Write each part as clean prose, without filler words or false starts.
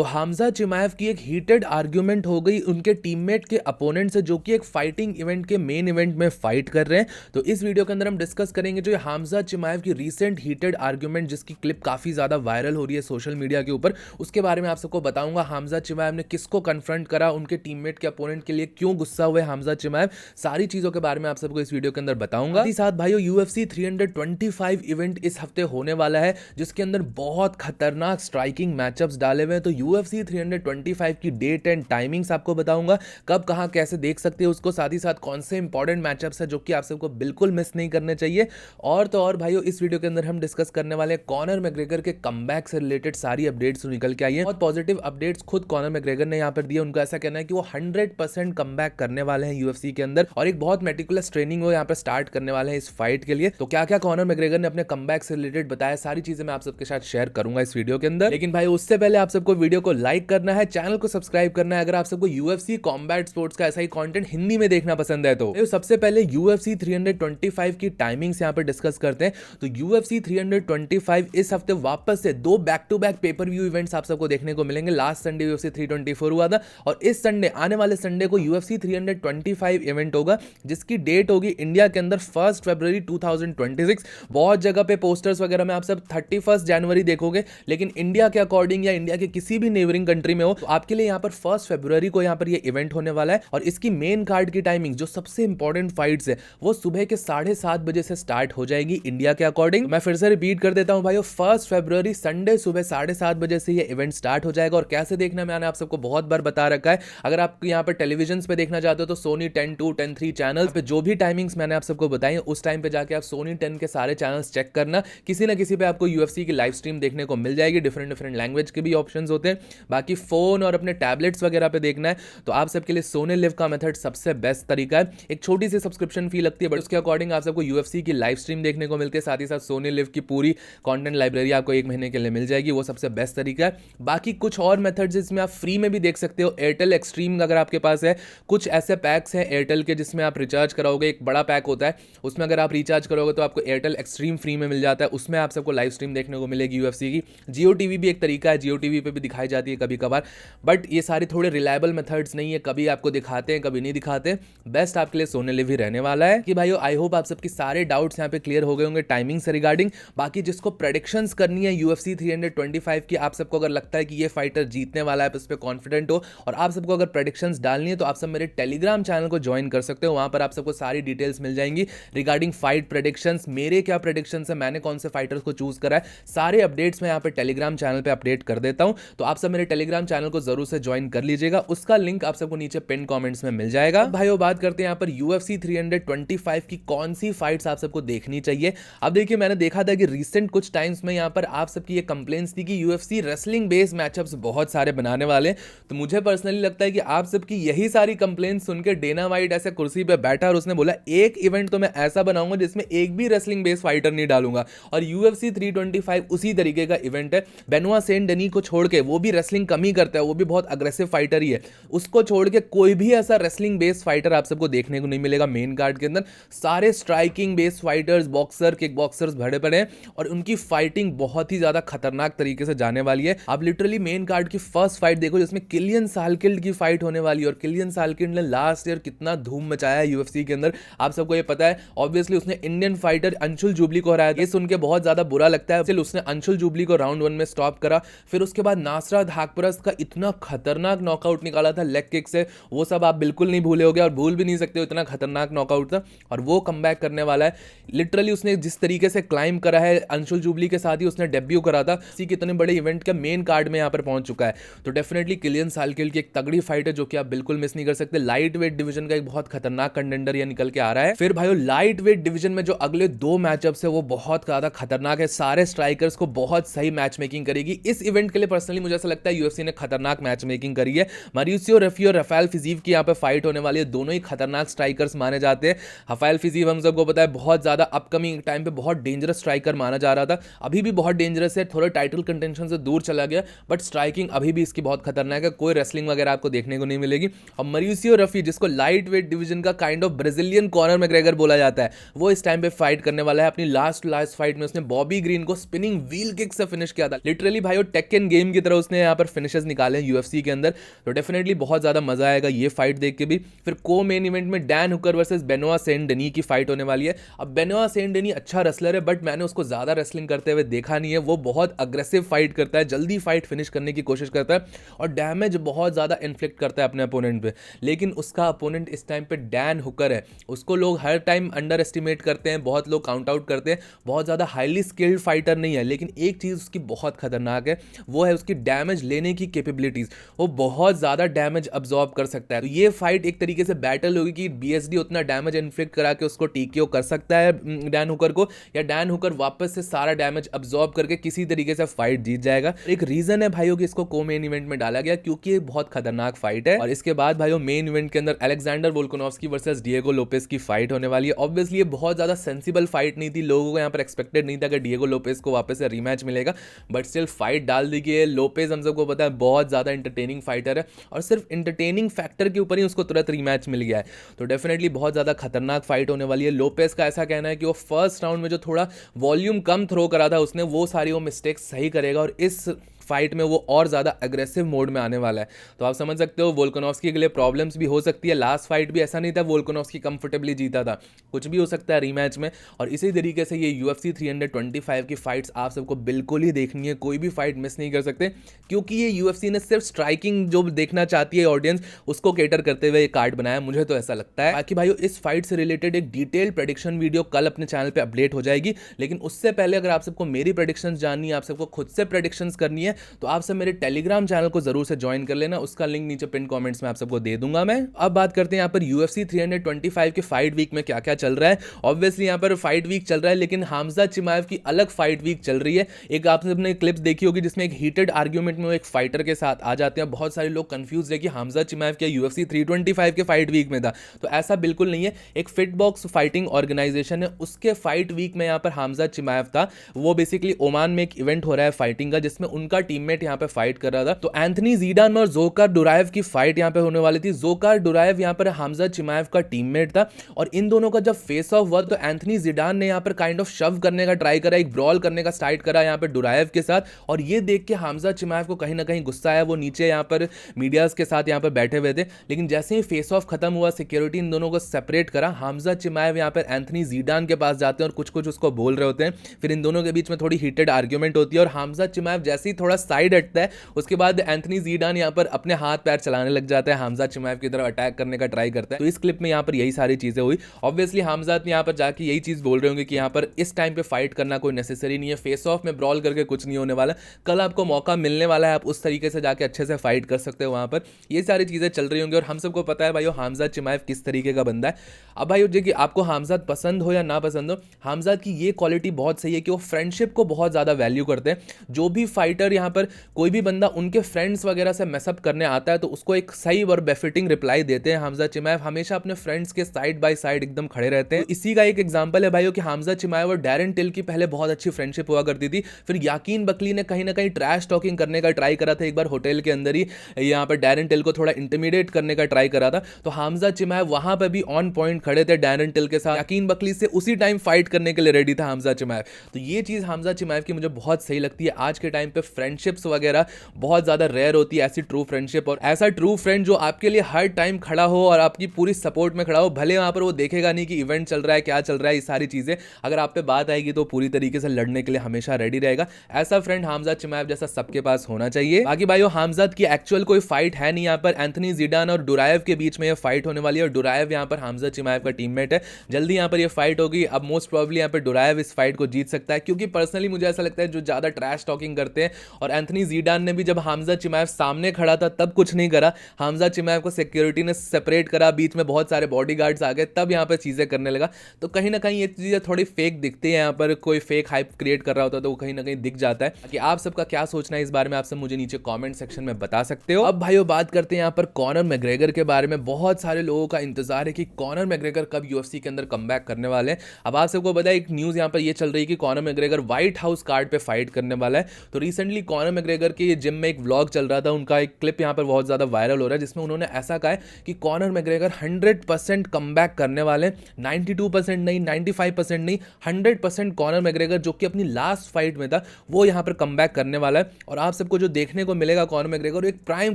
तो हमजा चिमाएव की एक हीटेड आर्ग्यूमेंट हो गई उनके टीममेट के अपोनेंट से, जो कि एक फाइटिंग इवेंट के मेन इवेंट में फाइट कर रहे हैं। तो इस वीडियो के अंदर हम डिस्कस करेंगे जो हमजा चिमाएव की रीसेंट हीटेड आर्ग्यूमेंट, जिसकी क्लिप काफी ज्यादा वायरल हो रही है सोशल मीडिया के ऊपर, उसके बारे में आप सबको बताऊंगा। हमजा चिमाएव ने किसको कन्फ्रंट करा, उनके टीममेट के अपोनेंट के लिए क्यों गुस्सा हुए हमजा चिमाएव, सारी चीजों के बारे में आप सबको इस वीडियो के अंदर बताऊंगा। साथ भाइयों, UFC 325 इवेंट इस हफ्ते होने वाला है, जिसके अंदर बहुत खतरनाक स्ट्राइकिंग मैचअप्स डाले हुए हैं। तो UFC 325 की डेट एंड टाइमिंग्स आपको बताऊंगा, कब कहां कैसे देख सकते हैं उसको, साथ ही साथ कौन से इंपॉर्टेंट मैचअप्स है जो कि आप सबको बिल्कुल मिस नहीं करने चाहिए। और तो और भाइयों, इस वीडियो के अंदर हम डिस्कस करने वाले हैं कॉनर मैकग्रेगर के कमबैक से रिलेटेड सारी अपडेट्स निकल के आई है। बहुत पॉजिटिव अपडेट्स खुद कॉनर मैकग्रेगर ने यहां पर दिए। उनका ऐसा कहना है कि वो 100% कमबैक करने वाले हैं UFC के अंदर, और एक बहुत मेटिकुलस ट्रेनिंग वो यहां पर स्टार्ट करने वाले हैं इस फाइट के लिए। तो क्या क्या कॉनर मैकग्रेगर ने अपने कमबैक से रिलेटेड बताया, सारी चीजें मैं आप सबके साथ शेयर करूंगा इस वीडियो के अंदर। लेकिन भाई उससे पहले आप सबको वीडियो को लाइक करना है, चैनल को सब्सक्राइब करना है अगर आप सबको UFC कॉम्बैट स्पोर्ट्स का ऐसा ही कंटेंट हिंदी में देखना पसंद है। तो सबसे पहले UFC 325 की टाइमिंग्स यहां पर डिस्कस करते हैं। तो UFC 325 इस हफ्ते वापस से दो back to back pay per view events आप सबको देखने को मिलेंगे। लास्ट संडे UFC 324 हुआ था, और इस संडे, आने वाले संडे को UFC 325 इवेंट होगा, जिसकी डेट होगी इंडिया के अंदर 1 फरवरी 2026। बहुत जगह पे पोस्टर्स वगैरह में आप सब 31 जनवरी देखोगे, लेकिन इंडिया के अकॉर्डिंग या इंडिया के किसी भी नेबरिंग कंट्री में हो, तो आपके लिए यहाँ पर 1 फरवरी को यहाँ पर ये इवेंट होने वाला है। और इसकी मेन कार्ड की टाइमिंग, जो सबसे इंपॉर्टेंट फाइट्स है, वो सुबह के 7:30 बजे से स्टार्ट हो जाएगी इंडिया के अकॉर्डिंग। मैं फिर से रिपीट कर देता हूं भाइयों, 1 फरवरी संडे सुबह 7:30 बजे से ये इवेंट स्टार्ट हो जाएगा। और कैसे देखना, मैंने आप सबको बहुत बार बता रखा है। अगर आप यहाँ पर टेलीविजन पे देखना चाहते हो तो सोनी 10-2, 10-3 चैनल पे जो भी टाइमिंग्स मैंने आप सबको बताई, उस टाइम पे जाके आप सोनी 10 के सारे चैनल्स चेक करना, किसी ना किसी पे आपको UFC की लाइव स्ट्रीम देखने को मिल जाएगी। डिफरेंट लैंग्वेज के भी ऑप्शंस होते हैं। बाकी फोन और अपने टैबलेट्स वगैरह पे देखना है तो आप सबके लिए सोनी लिव का मेथड सबसे बेस्ट तरीका है। एक छोटी सी सब्सक्रिप्शन फी लगती है, बट उसके अकॉर्डिंग आप सबको UFC की लाइव स्ट्रीम देखने को मिलती है। साथ ही साथ सोनी लिव की पूरी कंटेंट लाइब्रेरी आपको 1 महीने के लिए मिल जाएगी, वो सबसे बेस्ट तरीका है। बाकी कुछ और मेथड्स इसमें आप फ्री में भी देख सकते हो। एयरटेल एक्सट्रीम अगर आपके पास है, कुछ ऐसे पैक्स हैं एयरटेल के जिसमें आप रिचार्ज कराओगे, एक बड़ा पैक होता है, उसमें अगर आप रिचार्ज करोगे तो आपको एयरटेल एक्सट्रीम फ्री में मिल जाता है। उसमें आप सबको लाइव स्ट्रीम देखने को मिलेगी UFC की। जियो टीवी भी एक तरीका है, जियो टीवी पे भी दिखाई जाती है कभी कभार, बट ये सारे थोड़े रिलायबल मेथड्स नहीं है, कभी आपको दिखाते हैं कभी नहीं दिखाते। बेस्ट आपके लिए सोनी लिव ही रहने वाला है। कि भाइयों, आई होप आप सबकी सारे डाउट्स यहाँ पे क्लियर हो गए होंगे टाइमिंग से रिगार्डिंग। बाकी जिसको प्रेडिक्शंस करनी है UFC 325 की, आप सबको अगर लगता है कि ये फाइटर जीतने वाला है, इस पे कॉन्फिडेंट हो, और आप सबको अगर प्रेडिक्शंस डालनी है, तो आप सब मेरे टेलीग्राम चैनल को ज्वाइन कर सकते हो। वहां पर आप सबको सारी डिटेल्स मिल जाएंगी रिगार्डिंग फाइट प्रेडिक्शंस, मेरे क्या प्रेडिक्शंस है, मैंने कौन से फाइटर्स को चूज करा है, सारे अपडेट्स मैं यहाँ पे टेलीग्राम चैनल पे अपडेट कर देता हूं। तो आप सब मेरे टेलीग्राम चैनल को जरूर से ज्वाइन कर लीजिएगा, उसका लिंक आप सबको नीचे पिन कमेंट्स में मिल जाएगा। भाइयों, बात करते हैं यहाँ पर UFC 325 की कौन सी फाइट्स आप सबको देखनी चाहिए। अब देखिए, मैंने देखा था कि रिसेंट कुछ टाइम्स में यहाँ पर आप सबकी ये कंप्लेंट्स थी कि UFC रेसलिंग बेस्ड मैचअप्स बहुत सारे बनाने वाले। तो मुझे पर्सनली लगता है कि आप सबकी यही सारी कंप्लेंट्स सुन के डेना वाइट ऐसे कुर्सी पे बैठा और उसने बोला एक इवेंट तो मैं ऐसा बनाऊंगा जिसमें एक भी रेसलिंग बेस्ड फाइटर नहीं डालूंगा। और UFC 325 उसी तरीके का इवेंट है। बेनोआ सेंट डेनी को छोड़ के, वो भी रेसलिंग कम ही करता है, वो भी बहुत अग्रेसिव फाइटर ही है, उसको छोड़ के कोई भी ऐसा रेसलिंग बेस्ड फाइटर आप सबको देखने को नहीं मिलेगा मेन कार्ड के अंदर। सारे striking based fighters, boxer, kick boxers भरे पड़े हैं, और उनकी फाइटिंग बहुत ही ज्यादा खतरनाक तरीके से जाने वाली है। आप लिटरली मेन कार्ड की फर्स्ट फाइट देखो, जिसमें किलियन सालकिल्ड की फाइट होने वाली है। और किलियन सालकिल्ड ने लास्ट ईयर कितना धूम मचाया है UFC के अंदर, आप सबको ये पता है। ऑब्वियसली उसने इंडियन फाइटर अंशुल जुबली को हराया, ये सुन के बहुत ज्यादा बुरा लगता है। उसने अंशुल जुबली को राउंड 1 में स्टॉप करा। फिर उसके बाद नासरात हाकपरस्त का इतना खतरनाक नॉकआउट निकाला था लेग किक से, वो सब आप बिल्कुल नहीं भूले होगे और भूल भी नहीं सकते हो, इतना खतरनाक नॉकआउट था। और वो कमबैक करने वाला है। लिटरली उसने जिस तरीके से क्लाइंब करा है, अंशुल जुबली के साथ ही उसने डेब्यू करा था, इसी कितने बड़े इवेंट का मेन कार्ड में यहाँ पर पहुंच चुका है। तो डेफिनेटली किलियन सालकिल की एक तगड़ी फाइट है जो कि आप बिल्कुल मिस नहीं कर सकते। लाइट वेट डिवीजन का एक बहुत खतरनाक कंटेंडर ये निकल के आ रहा है। फिर भाइयों, लाइट वेट डिवीजन में जो अगले 2 मैचअप्स है वो बहुत ज्यादा खतरनाक है। सारे स्ट्राइकर्स को बहुत सही मैच मेकिंग करेगी। इस इवेंट के लिए पर्सनली मुझे ऐसा लगता है UFC ने खतरनाक मैच मेकिंग करी है। मॉरिसियो रफी और रफाएल फिजीव की यहाँ पे फाइट होने वाली है। दोनों ही खतरनाक स्ट्राइकर्स माने जाते हैं। रफाएल फिजीव हम सबको पता है बहुत ज्यादा अपकमिंग टाइम पे बहुत डेंजरस स्ट्राइकर माना जा रहा था, अभी भी बहुत डेंजरस है, थोड़ा टाइटल कंटेंशन से दूर चला गया, बट स्ट्राइकिंग अभी भी इसकी बहुत खतरनाक है। कोई रेसलिंग वगैरह आपको देखने को नहीं मिलेगी। और मॉरिसियो रफी, जिसको लाइट वेट डिवीजन का kind of Brazilian Conor McGregor बोला जाता है, वो इस टाइम पे फाइट करने वाला है। अपनी लास्ट फाइट में उसने बॉबी ग्रीन को स्पिनिंग व्हील किक से फिनिश किया था। लिटरली भाइयों, टेक्केन गेम की तरह उसने यहाँ पर फिनिशेस निकाले हैं यूएफसी के अंदर, तो डेफिनेटली बहुत ज़्यादा मजा आएगा ये फाइट देख के भी। फिर को मेन इवेंट में डैन हुकर वर्सेस बेनोआ सेंट डेनी की फाइट होने वाली है। अब बेनोआ सेंट डेनी अच्छा रेसलर है, बट मैंने उसको ज़्यादा रेसलिंग करते हुए देखा नहीं है। वो बहुत अग्रेसिव फाइट करता है, जल्दी फाइट फिनिश करने की कोशिश करता है और डैमेज बहुत ज़्यादा इन्फ्लिक्ट करता है अपने अपोनेंट पे। लेकिन उसका अपोनेंट इस टाइम पे डैन हुकर है, उसको लोग हर टाइम अंडर एस्टिमेट करते हैं, बहुत लोग काउंट आउट करते हैं, बहुत ज़्यादा हाईली स्किल्ड फाइटर नहीं है। लेकिन एक चीज़ उसकी बहुत खतरनाक है, वो है उसकी डैमेज लेने की कैपेबिलिटीज़। वो बहुत ज़्यादा डैमेज अब्जॉर्ब कर सकता है। तो ये फाइट एक तरीके से बैटल होगी कि बीएसडी उतना डैमेज इन्फ्लिक्ट करा के उसको टीकेओ कर सकता है डैन हुकर को, या डैन हुकर वापस से सारा डैमेज अब्जॉर्ब करके किसी तरीके से फाइट जीत जाएगा। एक रीजन है भाइयों कि इसको को मेन इवेंट में डाला गया, क्योंकि ये बहुत खतरनाक फाइट है। और इसके बाद भाइयों मेन इवेंट के अंदर Alexander Volkanovski versus Diego Lopez की फाइट होने वाली है। ऑब्वियसली ये बहुत ज्यादा सेंसिबल फाइट नहीं थी, लोगों को यहाँ पर एक्सपेक्टेड नहीं था कि डिएगो लोपेस को वापस से रीमैच मिलेगा, बट स्टिल फाइट डाल दी गई है। लोपेस हम सबको पता है बहुत ज्यादा इंटरटेनिंग फाइटर है, और सिर्फ इंटरटेनिंग फैक्टर के ऊपर ही उसको तुरंत रीमैच मिल गया है। तो डेफिनेटली बहुत ज्यादा खतरनाक फाइट होने वाली है। लोपेस का ऐसा कहना है कि वो फर्स्ट राउंड में जो थोड़ा वॉल्यूम कम थ्रो करा था उसने, वो सारी वो मिस्टेक्स सही करेगा और इस फाइट में वो और ज़्यादा अग्रेसिव मोड में आने वाला है। तो आप समझ सकते हो वोल्कानोव्स्की के लिए प्रॉब्लम्स भी हो सकती है। लास्ट फाइट भी ऐसा नहीं था वोल्कानोव्स्की कंफर्टेबली जीता था, कुछ भी हो सकता है रीमैच में। और इसी तरीके से ये UFC 325 की फाइट्स आप सबको बिल्कुल ही देखनी है, कोई भी फाइट मिस नहीं कर सकते, क्योंकि ये UFC ने सिर्फ स्ट्राइकिंग जो देखना चाहती है ऑडियंस, उसको केटर करते हुए ये कार्ड बनाया, मुझे तो ऐसा लगता है। बाकी भाइयों इस फाइट से रिलेटेड एक डिटेल प्रेडिक्शन वीडियो कल अपने चैनल पे अपडेट हो जाएगी, लेकिन उससे पहले अगर आप सबको मेरी प्रेडिक्शंस जाननी है, आप सबको खुद से प्रेडिक्शंस करनी है, तो आप सब मेरे टेलीग्राम चैनल को जरूर से ज्वाइन कर लेना। उसका लिंक नीचे पिन कमेंट्स में आप सबको दे दूंगा मैं। अब बात करते हैं यहाँ पर UFC 325 के फाइट वीक में क्या क्या चल रहा है। ऑब्वियसली यहाँ पर फाइट वीक चल रहा है, लेकिन हमजा चिमाएव की अलग फाइट वीक चल रही है। एक आपने अपने क्लिप्स देखी होगी जिसमें एक हीटेड आर्ग्यूमेंट में वो एक फाइटर के साथ आ जाते हैं। बहुत सारे लोग कंफ्यूज है कि हमजा चिमाएव क्या UFC 325 के फाइट वीक में था, तो ऐसा बिल्कुल नहीं है। एक फिटबॉक्स फाइटिंग ऑर्गेनाइजेशन है, उसके फाइट वीक में यहाँ पर हमजा चिमाएव था। वो बेसिकली ओमान में एक इवेंट हो रहा है फाइटिंग का, जिसमें उनका टीममेट यहाँ पे फाइट कर रहा था। तो एंथनी ज़ीडान और ज़ोकार डुराएव की फाइट यहाँ पे होने वाली थी। ज़ोकार डुराएव यहाँ पर हमजा चिमाएव का टीममेट था, और इन दोनों का जब फेस ऑफ हुआ तो एंथनी ज़ीडान ने यहाँ पर काइंड ऑफ शव करने का ट्राई करा, एक ब्रॉल करने का स्टार्ट करा यहाँ पर डुराएव के साथ। और ये देख के हमजा चिमाएव को कहीं ना कहीं गुस्सा आया, वो नीचे यहाँ पर मीडियाज के साथ यहाँ पर बैठे हुए थे। लेकिन जैसे ही फेस ऑफ खत्म हुआ, सिक्योरिटी इन दोनों को सेपरेट करा, हमजा चिमाएव यहाँ पर एंथनी ज़ीडान के पास जाते हैं और कुछ कुछ उसको बोल रहे होते हैं। फिर इन दोनों के बीच में थोड़ी हीटेड आर्ग्यूमेंट होती है, और हमजा चिमाएव जैसे ही थोड़ा साइड हटता है, उसके बाद एंथनी ज़ीडान यहाँ पर अपने हाथ पैर चलाने लग जाता है, हमजा चिमाएव की तरफ अटैक करने का ट्राई करता है। तो इस क्लिप में यहाँ पर यही सारी चीजें हुई। ऑब्वियसली हमजा यहाँ पर जाके यही चीज बोल रहे होंगे कि यहाँ पर इस टाइम पे फाइट करना कोई नेसेसरी नहीं है, फेस ऑफ में ब्रॉल करके कुछ नहीं होने वाला, कल आपको मौका मिलने वाला है, आप उस तरीके से जाके अच्छे से फाइट कर सकते हो वहां पर। ये सारी चीजें चल रही होंगी, और हम सबको पता है भाइयों हमजा चिमाएव किस तरीके का बंदा है। अब भाइयों जी कि आपको हमजा पसंद हो या ना पसंद हो, हमजा की ये क्वालिटी बहुत सही है कि वो फ्रेंडशिप को बहुत ज्यादा वैल्यू करते हैं। जो भी फाइटर यहाँ पर कोई भी बंदा उनके फ्रेंड्स वगैरह से मैसअप करने आता है, तो उसको एक सही और बेफिटिंग रिप्लाई देते हैं। हमजा चिमाएव हमेशा अपने फ्रेंड्स के साइड बाय साइड एकदम खड़े रहते हैं। इसी का एक एग्जांपल है भाइयों कि हमजा चिमाएव और डैरेन टिल की पहले बहुत अच्छी फ्रेंडशिप हुआ करती थी। फिर याकीन बकली ने कहीं ना कहीं ट्रैश टॉकिंग करने का ट्राई करा था एक बार होटल के अंदर ही, यहाँ पर डैरेन टिल को थोड़ा इंटिमिडेट करने का ट्राई करा था। तो हमजा चिमाएव वहां पर भी ऑन पॉइंट खड़े थे डैरेन टिल के साथ, याकीन बकली से उसी टाइम फाइट करने के लिए रेडी था हमजा चिमाएव। तो ये चीज हमजा चिमाएव की मुझे बहुत सही लगती है। आज के टाइम पे फ्रेंडशिप्स वगैरह बहुत ज्यादा रेयर होती है, ऐसी ट्रू फ्रेंडशिप और ऐसा ट्रू फ्रेंड जो आपके लिए हर टाइम खड़ा हो और आपकी पूरी सपोर्ट में खड़ा हो। भले वहां पर वो देखेगा नहीं कि इवेंट चल रहा है, क्या चल रहा है, ये सारी चीजें अगर आप पे बात आएगी तो पूरी तरीके से लड़ने के लिए हमेशा रेडी रहेगा। ऐसा फ्रेंड हमजा चिमाएव जैसा सबके पास होना चाहिए। बाकी भाइयों हमजा की एक्चुअल कोई फाइट है नहीं, यहाँ पर एंथनी ज़ीडान और डुराएव के बीच में ये फाइट होने वाली है, और डुराएव यहाँ पर हमजा चिमाएव का टीममेट है। जल्दी यहाँ पर ये फाइट होगी। अब मोस्ट प्रोबेबली यहाँ पर डुराएव इस फाइट को जीत सकता है, क्योंकि पर्सनली मुझे ऐसा लगता है जो ज्यादा ट्रैश टॉकिंग करते हैं, और एंथनी ज़ीडान ने भी जब हमजा चिमाएव सामने खड़ा था तब कुछ नहीं करा, हमजा चिमाएव को सिक्योरिटी ने सेपरेट करा, बीच में बहुत सारे बॉडीगार्ड्स आ गए, तब यहाँ पर चीजें करने लगा। तो कहीं ना कहीं ये चीजें थोड़ी फेक दिखती है, यहाँ पर कोई फेक हाइप क्रिएट कर रहा होता है तो वो कहीं ना कहीं दिख जाता है। कि आप सबका क्या सोचना है इस बारे में, आप सब मुझे नीचे कमेंट सेक्शन में बता सकते हो। अब भाइयों बात करते हैं यहाँ पर कॉनर मैग्रेगर के बारे में। बहुत सारे लोगों का इंतजार है कि कॉनर मैग्रेगर कब यूएफसी के अंदर कमबैक करने वाले हैं। अब आप सबको पता है एक न्यूज यहाँ पर ये चल रही है कि Conor McGregor white house card पे फाइट करने वाला है। तो रिसेंटली कॉनर मैग्रेगर के जिम में एक व्लॉग चल रहा था, उनका एक क्लिप यहाँ पर बहुत ज़्यादा वायरल हो रहा है जिसमें उन्होंने ऐसा कहा है कि कॉनर मैग्रेगर 100% कमबैक करने वाले, 92% नहीं, 95% नहीं, 100% कॉनर मैग्रेगर जो कि अपनी लास्ट फाइट में था वो यहाँ पर कमबैक करने वाला है। और आप सबको जो देखने को मिलेगा कॉनर मैग्रेगर, एक प्राइम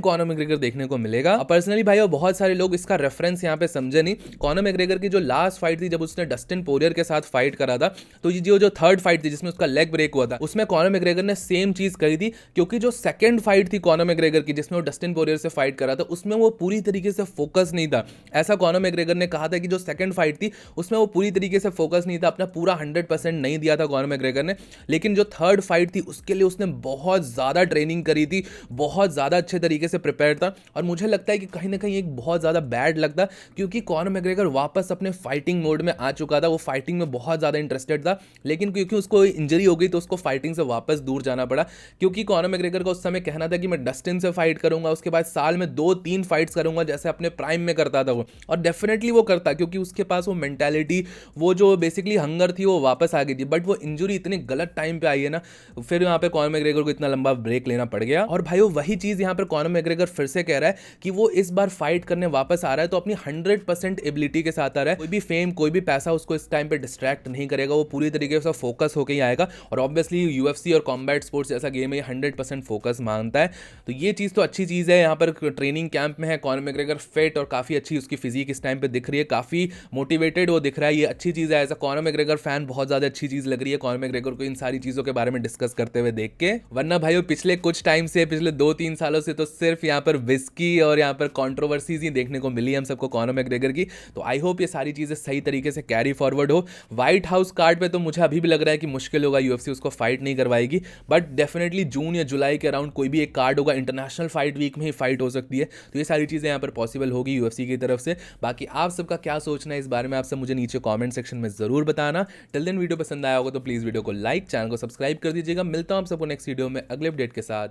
कॉनर मैग्रेगर देखने को मिलेगा। पर्सनली भाई और बहुत सारे लोग इसका रेफरेंस यहाँ पे समझे नहीं। कॉनर मैग्रेगर की जो लास्ट फाइट थी जब उसने डस्टिन पोरियर के साथ फाइट करा था, तो ये जो थर्ड फाइट थी जिसमें उसका लेग ब्रेक हुआ था, उसमें कॉनर मैग्रेगर ने सेम चीज करी थी। क्योंकि जो सेकंड फाइट थी कॉनर मैग्रेगर की जिसमें वो डस्टिन पोरियर से फाइट करा था, उसमें वो पूरी तरीके से फोकस नहीं था। ऐसा कॉनर मैग्रेगर ने कहा था कि जो सेकंड फाइट थी उसमें वो पूरी तरीके से फोकस नहीं था, अपना पूरा 100% नहीं दिया था कॉनर मैग्रेगर ने। लेकिन जो थर्ड फाइट थी उसके लिए उसने बहुत ज्यादा ट्रेनिंग करी थी, बहुत ज्यादा अच्छे तरीके से प्रिपेयर था। और मुझे लगता है कि कहीं ना कहीं एक बहुत ज्यादा बैड लगता, क्योंकि कॉनर मैग्रेगर वापस अपने फाइटिंग मोड में आ चुका था, वो फाइटिंग में बहुत ज्यादा इंटरेस्टेड था। लेकिन क्योंकि उसको इंजरी हो गई तो उसको फाइटिंग से वापस दूर जाना पड़ा। क्योंकि कॉनर मैग्रेगर का उस समय कहना था कि मैं डस्टिन से फाइट करूंगा, उसके बाद साल में 2-3 फाइट्स करूंगा जैसे अपने प्राइम में करता था वो। और डेफिनेटली वो करता, क्योंकि उसके पास वो मेंटालिटी, वो जो बेसिकली हंगर थी वो वापस आ गई थी। बट वो इंजरी इतनी गलत टाइम पे आई है ना, फिर यहाँ पे कॉनर मैग्रेगर को इतना लंबा ब्रेक लेना पड़ गया। और भाई वो वही चीज यहाँ पर कॉनर मैग्रेगर फिर से कह रहा है कि वो इस बार फाइट करने वापस आ रहा है तो अपनी 100% एबिलिटी के साथ आ रहा है। कोई भी फेम, कोई भी पैसा उसको इस टाइम पे डिस्ट्रैक्ट नहीं करेगा, वो पूरी तरीके से फोकस होकर ही आएगा। और ऑब्वियसली यूएफसी और कॉम्बैट स्पोर्ट्स जैसा गेम है, 100% फोकस मांगता है। तो ये चीज़ तो अच्छी चीज़ है। यहाँ पर ट्रेनिंग कैंप में है कॉनर मैग्रेगर फिट और काफ़ी अच्छी उसकी फिजिक इस टाइम पे दिख रही है, काफ़ी मोटिवेटेड वो दिख रहा है, ये अच्छी चीज़ है। As a Conor McGregor fan बहुत ज़्यादा अच्छी चीज़ लग रही है कॉनर मैग्रेगर को इन सारी चीज़ों के बारे में डिस्कस करते हुए देख के। वरना भाई पिछले कुछ टाइम से, पिछले 2-3 सालों से तो सिर्फ यहाँ पर विस्की और यहाँ पर कॉन्ट्रोवर्सीज ही देखने को मिली हम सबको कॉनर मैग्रेगर की। तो आई होप ये सारी चीज़ें सही तरीके से कैरी फॉरवर्ड हो। व्हाइट हाउस कार्ड पे तो मुझे अभी भी लग रहा है कि मुश्किल होगा, यूएफसी उसको फाइट नहीं करवाएगी। बट डेफिनेटली जून या जुलाई के अराउंड कोई भी एक कार्ड होगा, इंटरनेशनल फाइट वीक में ही फाइट हो सकती है। तो ये सारी चीज़ें यहाँ पर पॉसिबल होगी यूएफसी की तरफ से। बाकी आप सबका क्या सोचना है इस बारे में, आप सब मुझे नीचे कॉमेंट सेक्शन में जरूर बताना। टिल देन वीडियो पसंद आया होगा तो प्लीज़ वीडियो को लाइक, चैनल को सब्सक्राइब कर दीजिएगा। मिलता हूँ आप सबको नेक्स्ट वीडियो में अगले अपडेट के साथ।